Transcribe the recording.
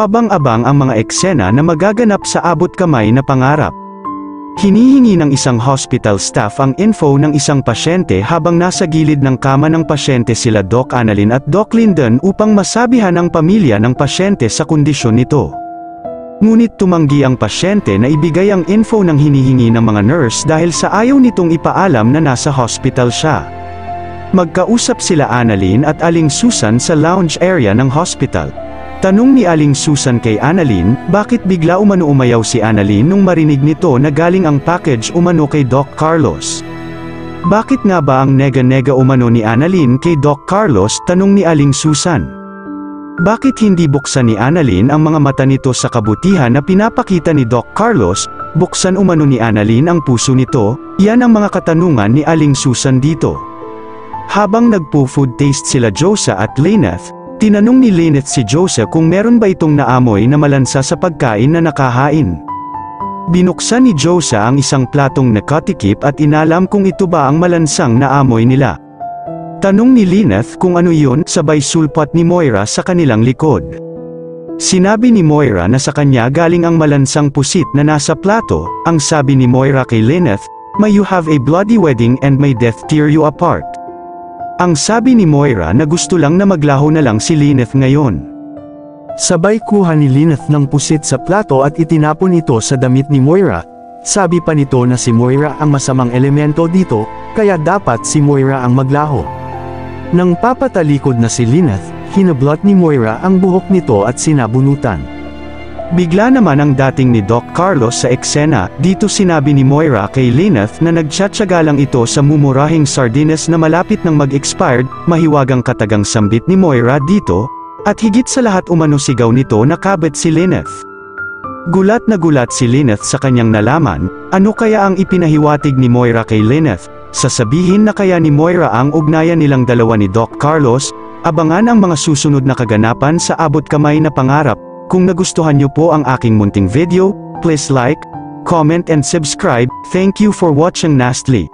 Kabang-abang ang mga eksena na magaganap sa abot kamay na pangarap. Hinihingi ng isang hospital staff ang info ng isang pasyente habang nasa gilid ng kama ng pasyente sila Doc Annalyn at Doc Lyndon upang masabihan ang pamilya ng pasyente sa kondisyon nito. Ngunit tumanggi ang pasyente na ibigay ang info ng hinihingi ng mga nurse dahil sa ayaw nitong ipaalam na nasa hospital siya. Magkausap sila Annalyn at Aling Susan sa lounge area ng hospital. Tanong ni Aling Susan kay Annalyn, bakit bigla umano umayaw si Annalyn nung marinig nito na galing ang package umano kay Doc Carlos. Bakit nga ba ang nega-nega umano ni Annalyn kay Doc Carlos, tanong ni Aling Susan. Bakit hindi buksan ni Annalyn ang mga mata nito sa kabutihan na pinapakita ni Doc Carlos, buksan umano ni Annalyn ang puso nito? Yan ang mga katanungan ni Aling Susan dito. Habang nagpo-food taste sila Josa at Lyneth, tinanong ni Lyneth si Josa kung meron ba itong naamoy na malansa sa pagkain na nakahain. Binuksan ni Josa ang isang platong nakatikip at inalam kung ito ba ang malansang naamoy nila. Tanong ni Lyneth kung ano yun, sabay sulpat ni Moira sa kanilang likod. Sinabi ni Moira na sa kanya galing ang malansang pusit na nasa plato. Ang sabi ni Moira kay Lyneth, "May you have a bloody wedding and may death tear you apart." Ang sabi ni Moira na gusto lang na maglaho na lang si Lyneth ngayon. Sabay kuha ni Lyneth ng pusit sa plato at itinapon ito sa damit ni Moira. Sabi pa nito na si Moira ang masamang elemento dito, kaya dapat si Moira ang maglaho. Nang papatalikod na si Lyneth, hinablot ni Moira ang buhok nito at sinabunutan. Bigla naman ang dating ni Doc Carlos sa eksena. Dito sinabi ni Moira kay Lyneth na nagtsatsaga lang ito sa mumurahing sardines na malapit nang mag-expired. Mahiwagang katagang sambit ni Moira dito, at higit sa lahat umano sigaw nito na kabit si Lyneth. Gulat na gulat si Lyneth sa kanyang nalaman. Ano kaya ang ipinahiwatig ni Moira kay Lyneth? Sasabihin na kaya ni Moira ang ugnayan nilang dalawa ni Doc Carlos? Abangan ang mga susunod na kaganapan sa Abot Kamay na Pangarap. Kung nagustuhan niyo po ang aking munting video, please like, comment and subscribe. Thank you for watching Nastly.